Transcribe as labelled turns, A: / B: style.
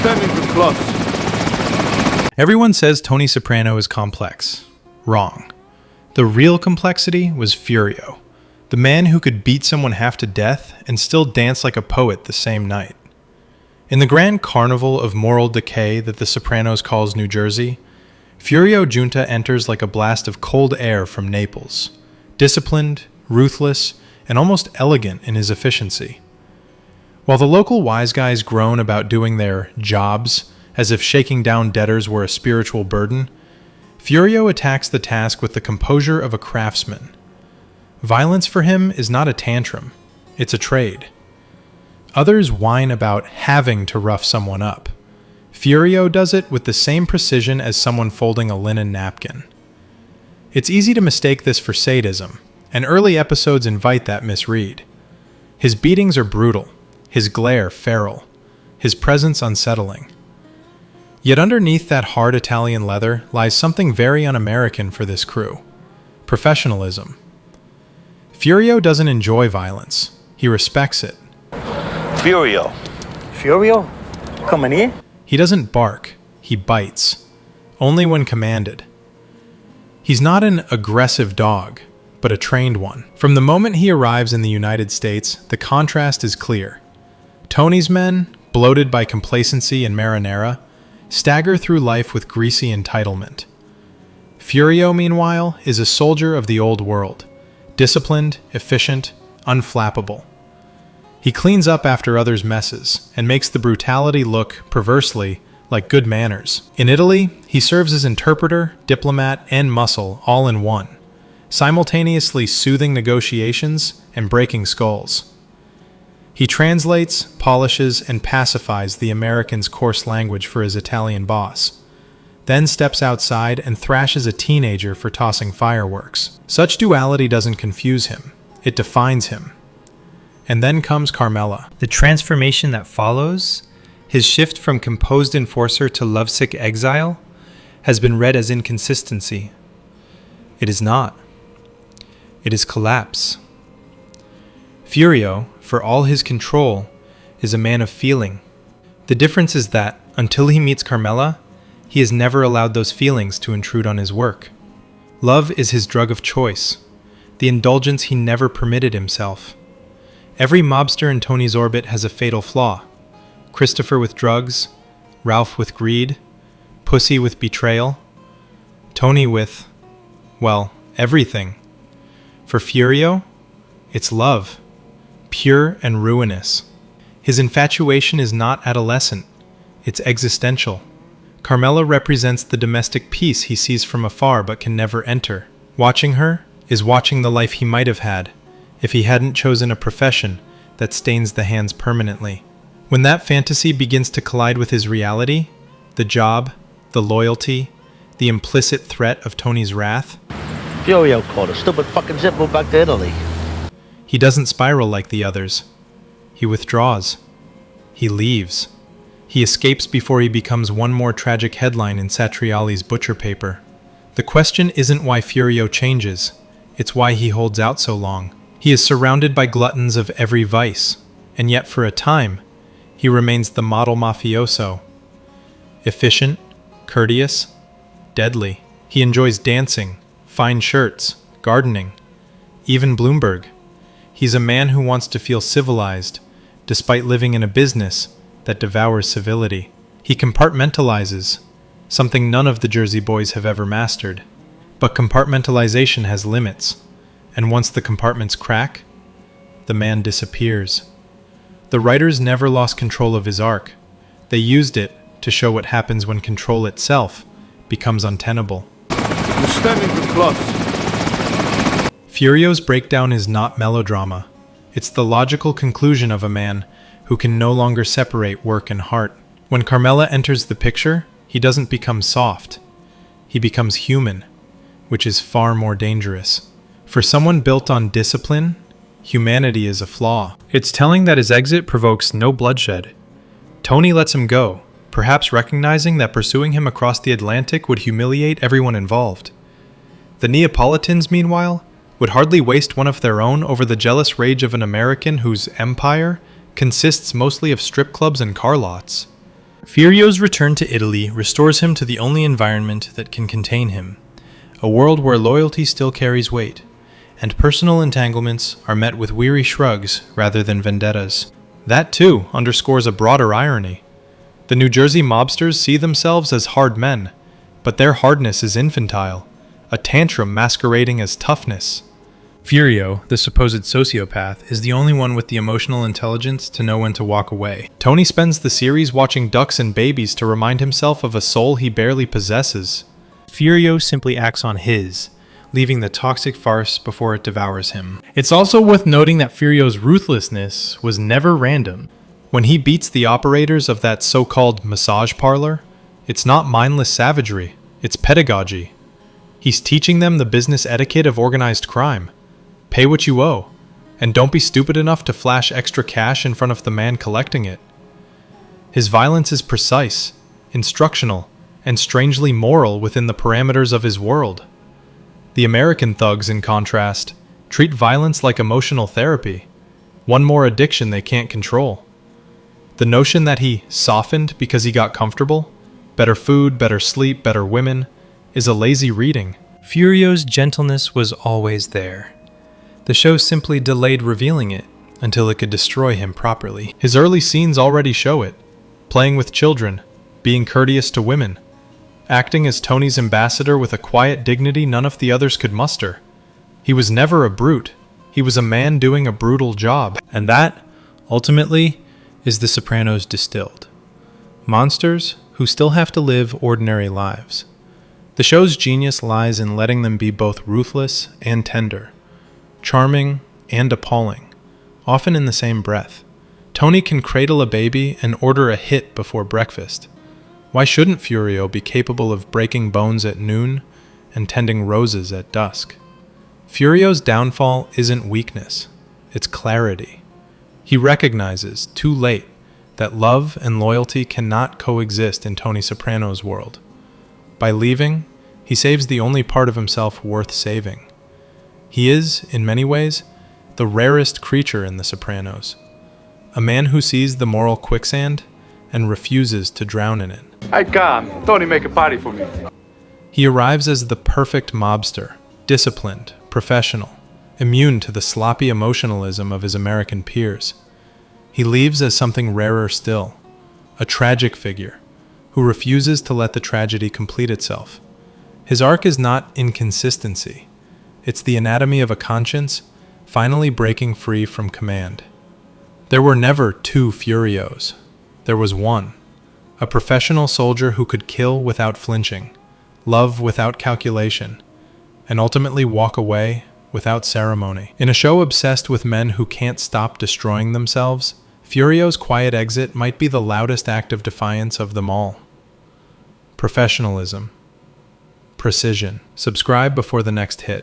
A: standing for plus.
B: Everyone says Tony Soprano is complex. Wrong. The real complexity was Furio, the man who could beat someone half to death and still dance like a poet the same night. In the grand carnival of moral decay that the Sopranos calls New Jersey, Furio Junta enters like a blast of cold air from Naples, disciplined, ruthless, and almost elegant in his efficiency. While the local wise guys groan about doing their jobs as if shaking down debtors were a spiritual burden, Furio attacks the task with the composure of a craftsman. Violence for him is not a tantrum, it's a trade. Others whine about having to rough someone up. Furio does it with the same precision as someone folding a linen napkin. It's easy to mistake this for sadism, and early episodes invite that misread. His beatings are brutal, his glare feral, his presence unsettling. Yet underneath that hard Italian leather lies something very un-American for this crew: professionalism. Furio doesn't enjoy violence, he respects it.
C: Furio.
D: Furio? Coming here?
B: He doesn't bark, he bites, only when commanded. He's not an aggressive dog, but a trained one. From the moment he arrives in the United States, the contrast is clear. Tony's men, bloated by complacency and marinara, stagger through life with greasy entitlement. Furio, meanwhile, is a soldier of the old world, disciplined, efficient, unflappable. He cleans up after others' messes and makes the brutality look, perversely, like good manners. In Italy, he serves as interpreter, diplomat, and muscle all in one, simultaneously soothing negotiations and breaking skulls. He translates, polishes, and pacifies the American's coarse language for his Italian boss, then steps outside and thrashes a teenager for tossing fireworks. Such duality doesn't confuse him, it defines him. And then comes Carmela.
E: The transformation that follows, his shift from composed enforcer to lovesick exile, has been read as inconsistency. It is not. It is collapse. Furio, for all his control, is a man of feeling. The difference is that, until he meets Carmela, he has never allowed those feelings to intrude on his work. Love is his drug of choice, the indulgence he never permitted himself. Every mobster in Tony's orbit has a fatal flaw. Christopher with drugs, Ralph with greed, Pussy with betrayal, Tony with, well, everything. For Furio, it's love, pure and ruinous. His infatuation is not adolescent, it's existential. Carmela represents the domestic peace he sees from afar but can never enter. Watching her is watching the life he might have had if he hadn't chosen a profession that stains the hands permanently. When that fantasy begins to collide with his reality, the job, the loyalty, the implicit threat of Tony's wrath,
C: Furio caught a stupid fucking zippo back to Italy.
B: he doesn't spiral like the others. He withdraws. He leaves. He escapes before he becomes one more tragic headline in Satriali's butcher paper. The question isn't why Furio changes, it's why he holds out so long. He is surrounded by gluttons of every vice, and yet for a time, he remains the model mafioso. Efficient, courteous, deadly. He enjoys dancing, fine shirts, gardening, even Bloomberg. He's a man who wants to feel civilized, despite living in a business that devours civility. He compartmentalizes, something none of the Jersey boys have ever mastered. But compartmentalization has limits, and once the compartments crack, the man disappears. The writers never lost control of his arc. They used it to show what happens when control itself becomes untenable.
A: You're standing for plus.
B: Furio's breakdown is not melodrama. It's the logical conclusion of a man who can no longer separate work and heart. When Carmela enters the picture, he doesn't become soft. He becomes human, which is far more dangerous. For someone built on discipline, humanity is a flaw. It's telling that his exit provokes no bloodshed. Tony lets him go, perhaps recognizing that pursuing him across the Atlantic would humiliate everyone involved. The Neapolitans, meanwhile, would hardly waste one of their own over the jealous rage of an American whose empire consists mostly of strip clubs and car lots.
E: Furio's return to Italy restores him to the only environment that can contain him, a world where loyalty still carries weight, and personal entanglements are met with weary shrugs rather than vendettas. That, too, underscores a broader irony. The New Jersey mobsters see themselves as hard men, but their hardness is infantile, a tantrum masquerading as toughness. Furio, the supposed sociopath, is the only one with the emotional intelligence to know when to walk away. Tony spends the series watching ducks and babies to remind himself of a soul he barely possesses. Furio simply acts on his, leaving the toxic farce before it devours him. It's also worth noting that Furio's ruthlessness was never random. When he beats the operators of that so-called massage parlor, it's not mindless savagery, it's pedagogy. He's teaching them the business etiquette of organized crime. Pay what you owe, and don't be stupid enough to flash extra cash in front of the man collecting it. His violence is precise, instructional, and strangely moral within the parameters of his world. The American thugs, in contrast, treat violence like emotional therapy, one more addiction they can't control. The notion that he softened because he got comfortable, better food, better sleep, better women, is a lazy reading. Furio's gentleness was always there. The show simply delayed revealing it until it could destroy him properly. His early scenes already show it, playing with children, being courteous to women, acting as Tony's ambassador with a quiet dignity none of the others could muster. He was never a brute. He was a man doing a brutal job. And that, ultimately, is the Sopranos distilled. Monsters who still have to live ordinary lives. The show's genius lies in letting them be both ruthless and tender, charming and appalling, often in the same breath. Tony can cradle a baby and order a hit before breakfast. Why shouldn't Furio be capable of breaking bones at noon and tending roses at dusk? Furio's downfall isn't weakness, it's clarity. He recognizes, too late, that love and loyalty cannot coexist in Tony Soprano's world. By leaving, he saves the only part of himself worth saving. He is, in many ways, the rarest creature in The Sopranos, a man who sees the moral quicksand and refuses to drown in it.
A: Hey, God, Tony make a party for me.
E: He arrives as the perfect mobster, disciplined, professional, immune to the sloppy emotionalism of his American peers. He leaves as something rarer still, a tragic figure, who refuses to let the tragedy complete itself. His arc is not inconsistency. It's the anatomy of a conscience finally breaking free from command. There were never two Furios. There was one, a professional soldier who could kill without flinching, love without calculation, and ultimately walk away without ceremony. In a show obsessed with men who can't stop destroying themselves, Furio's quiet exit might be the loudest act of defiance of them all. Professionalism. Precision. Subscribe before the next hit.